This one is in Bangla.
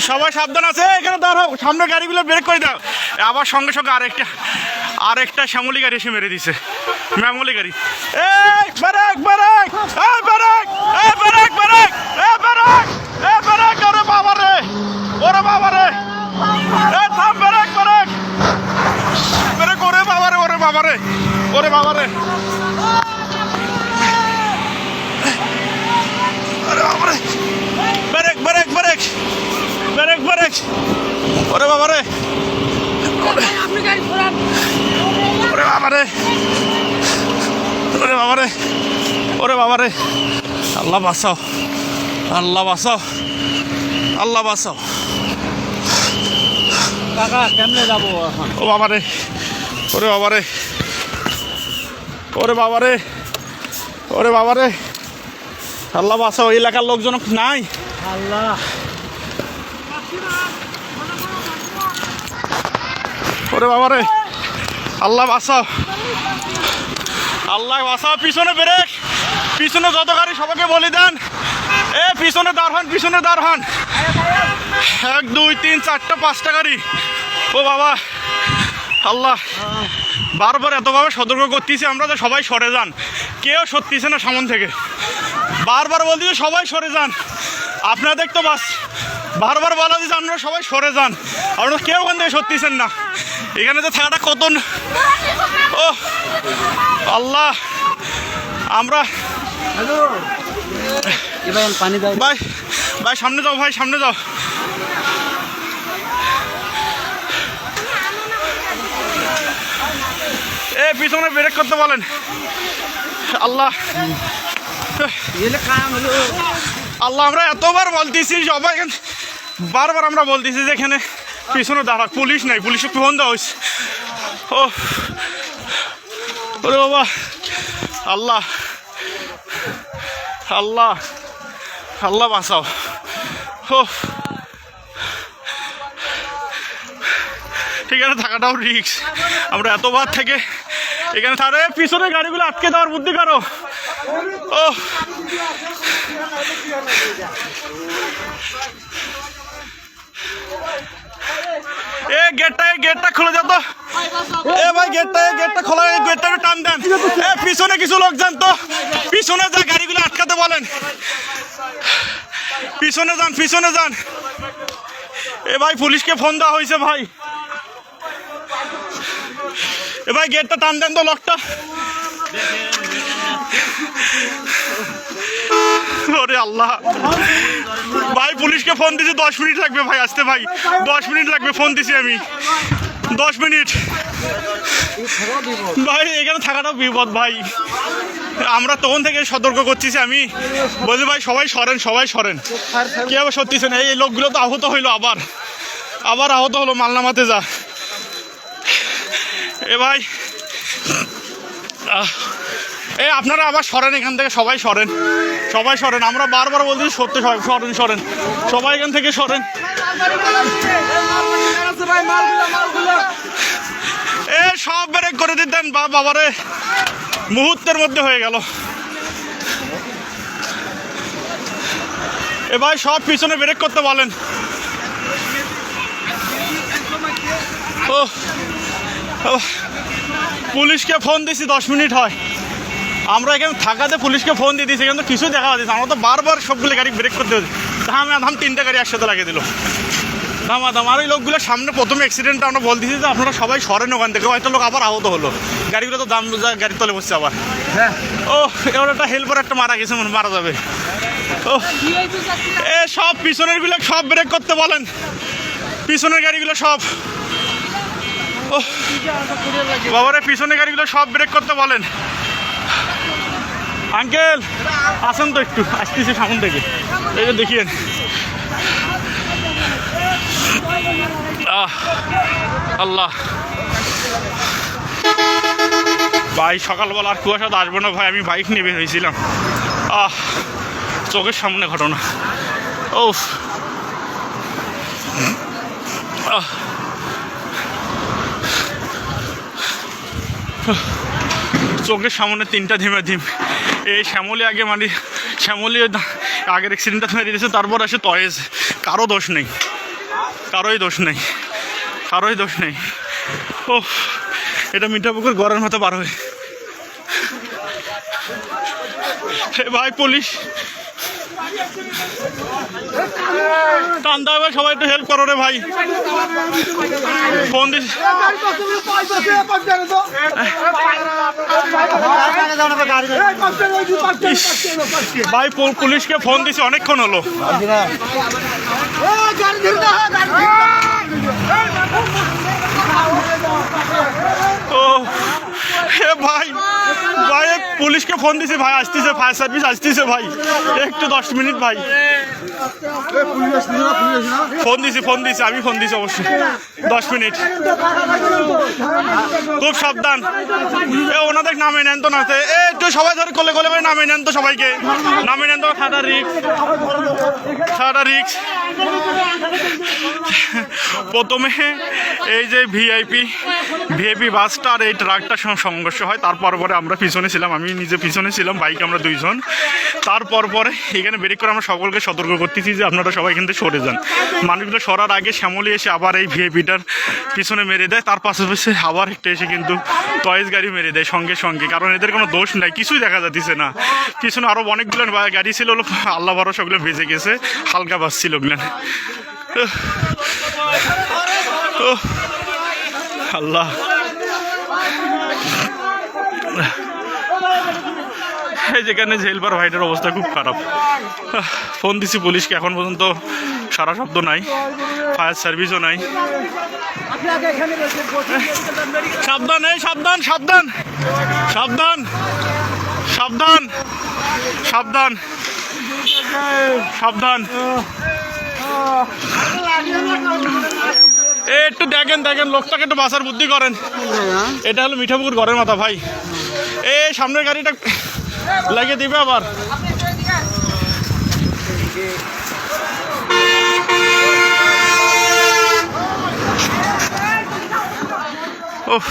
সবাই সাবধান আছে, এখানে দাঁড়াও, সামনে গাড়িগুলো ব্রেক করে দাও। আবার সঙ্গে সঙ্গে আরেকটা শ্যামলি গাড়ি এসে মেরে দিছে, ম্যামলি গাড়ি। এই ব্রেক ব্রেক, এই ব্রেক, এই ব্রেক ব্রেক, এই ব্রেক, এই ব্রেক, ওরে বাবা রে, ওরে বাবা রে, এই থাম, ব্রেক ব্রেক ব্রেক, ওরে বাবা রে, ওরে বাবা রে, ওরে বাবা রে, ওরে বাবা রে, break break break break break, ওরে বাবা রে, ওরে বাবা রে, ওরে বাবা রে, ওরে বাবা রে, আল্লাহ বাঁচাও, আল্লাহ বাঁচাও, আল্লাহ বাঁচাও। কাকা কেমনে যাবো এখন? ও বাবা রে, ওরে বাবা রে, ওরে বাবা রে, ওরে বাবা রে, আল্লাহ বাঁচাও। এলাকার লোকজন নাই, আল্লাহ, ওরে বাবা রে, আল্লাহ বাঁচাও, আল্লাহ বাঁচাও। পিছনে ব্রেক, পিছনে যত গাড়ি সবাইকে বলে দেন, এ পিছনে দাঁড় হন, পিছনে দাঁড় হন। 1 2 3 4টা 5টা গাড়ি। ও বাবা, আল্লাহ, বারবার এতভাবে সতর্ক করতেছি আমরা যে সবাই সরে যান, কেউ সরতেছে না সামন থেকে। বারবার বলতেছি সবাই সরে যান, আপনাদের তো বাস বারবার বলা দিচ্ছে আপনারা সবাই সরে যান, আপনারা কেউ ওখান থেকে সরতেছেন না। এখানে তো থাকাটা কত, ও আল্লাহ, আমরা পানি দাও ভাই, ভাই সামনে যাও, ভাই সামনে যাও। এ পিছনে ব্রেক করতে বলেন। আল্লাহ, আল্লাহ, আমরা এতবার বলতেছি সবাই, বারবার আমরা বলতেছি যে এখানে পিছনে দাঁড়া, পুলিশ নাই, পুলিশে ফোন দেওয়া হয়েছে। ও ওরে বাবা, আল্লাহ, আল্লাহ, আল্লাহ বাঁচাও। ও এখানে থাকাটাও রিস্ক, আমরা এতবার থেকে এখানে থাকলে পিছনে গাড়িগুলো আটকে দেওয়ার বুদ্ধি করো। ও এ গেটটা খুলে যাও তো, এ ভাই গেটটা খোলা, গেটটা টান দেন। এ পিছনে কিছু লোক যান তো, পিছনে যা গাড়িগুলো আটকাতে বলেন, পিছনে যান, পিছনে যান। এ ভাই পুলিশকে ফোন দেওয়া হয়েছে ভাই, এ ভাই গেটটা টান দেন তো, লকটা। ওরে আল্লাহ, ভাই পুলিশকে ফোন দিছি, 10 মিনিট লাগবে ভাই আসতে, ভাই 10 মিনিট লাগবে, ফোন দিছি আমি, 10 মিনিট ভাই। এখানে থাকাটাও বিপদ ভাই, আমরা তখন থেকে সতর্ক করতেছি, আমি বলছি ভাই সবাই সরেন, সবাই সরেন, কেউ সত্যিছে না। এই লোকগুলো তো আহত হইলো, আবার আহত হলো, মালনামাতে যা। এ ভাই, এ আপনারা আবার সরেন এখান থেকে, সবাই সরেন, সবাই সরেন, আমরা বারবার বলছি সত্যি, সরেন সরেন, সবাই এখান থেকে সরেন। এ সব ব্রেক করে দিতেন, বাবারে মুহূর্তের মধ্যে হয়ে গেল। এ ভাই সব পিছনে ব্রেক করতে বলেন। ও পুলিশকে ফোন দিছি, 10 মিনিট হয়, আমরা এখানে থাকাতে পুলিশকে ফোন দিয়ে দিয়েছি, কিন্তু কিছু দেখা যাচ্ছে, আমরা তো বারবার সবগুলো গাড়ি ব্রেক করতে হচ্ছে, ধাম 3টা গাড়ি একসাথে লাগিয়ে দিল, দাম। আর এই লোকগুলোর সামনে প্রথমে অ্যাক্সিডেন্টটা আমরা বলতেছি যে আপনারা সবাই সরেন ওখান থেকে, হয়তো লোক আবার আহত হলো, গাড়িগুলো তো দাম গাড়ির তলে বসছে আবার। হ্যাঁ, ও এবার একটা হেল্পার একটা মারা গেছে, মারা যাবে। ও এ সব পিছনের গুলো সব ব্রেক করতে বলেন, পিছনের গাড়িগুলো সব। ও বাবারে, পিছনের গাড়িগুলো সব ব্রেক করতে বলেন। আঙ্কেল আসেন তো, একটু আসতেছি সামন থেকে, এই যে দেখিয়েন। আল্লাহ ভাই, সকালবেলা আর কুয়াশা তো আসবো না ভাই, আমি বাইক নিয়ে বের হয়েছিলাম, চোখের সামনে ঘটনা। ও চোখের সামনে 3টা ধিম, এই শ্যামলী আগে মানে শ্যামলী আগের অ্যাক্সিডেন্টটা মেরে দিয়েছে, তারপর আসে তয়েজ। কারো দোষ নেই, কারোই দোষ নেই, কারোই দোষ নেই। ও এটা মিঠাপুকুর গড়ের মতো পার হয়ে ভাই পুলিশ টানতে হবে, সবাই একটু হেল্প করো রে ভাই। ফোন দিস ভাই, পুলিশকে ফোন দিছি অনেকক্ষণ হলো। ও হে ভাই, ভাই পুলিশকে ফোন দিছি ভাই, আসতেছে, ফায়ার সার্ভিস আসতেছে ভাই, একটু 10 মিনিট ভাই। ফোন দিছি আমি, ফোন দিছি অবশ্যই, 10 মিনিট। খুব সাবধান, ওনাদের নামে নেন তো না, একটু সবাই ধরে কোলে কোলে করে নামে নেন তো, সবাইকে নামে নেন তো। ঠাডা রিক্স। প্রথমে এই যে ভিআইপি বাসটা আর এই ট্রাকটার সঙ্গে সংঘর্ষ হয়, তারপর পরে আমরা পিছনে ছিলাম, আমি নিজে পিছনে ছিলাম, বাইকে আমরা 2 জন। তারপর পরে এখানে ব্রেক করে আমরা সকলকে সতর্ক করতেছি যে আপনারা সবাই কিন্তু সরে যান। মানুষগুলো সরার আগে শ্যামলী এসে আবার এই ভিআইপিটার পিছনে মেরে দেয়, তার পাশাপাশি আবার একটা এসে কিন্তু টয়েস গাড়ি মেরে দেয় সঙ্গে সঙ্গে, কারণ এদের কোনো দোষ নাই, কিছুই দেখা যাচ্ছে না। পিছনে আরও অনেকগুলো গাড়ি ছিল, আল্লাহ ভরসা ওগুলো বেজে গেছে, হালকা বাস ছিল ওগুলো। আল্লাহ, এই যেখানে জেলবার ভাইটার অবস্থা খুব খারাপ। ফোন দিছি পুলিশকে, এখন পর্যন্ত সারা শব্দ নাই, ফায়ার সার্ভিসও নাই। সাবধান, এই সাবধান সাবধান সাবধান সাবধান সাবধান সাবধান। একটু দেখেন লোকটাকে একটু বাঁচার বুদ্ধি করেন। এটা হলো মিঠাপুকুর ঘরের মাথা ভাই, এই সামনের গাড়িটা লাগিয়ে দিবে আবার। ওহ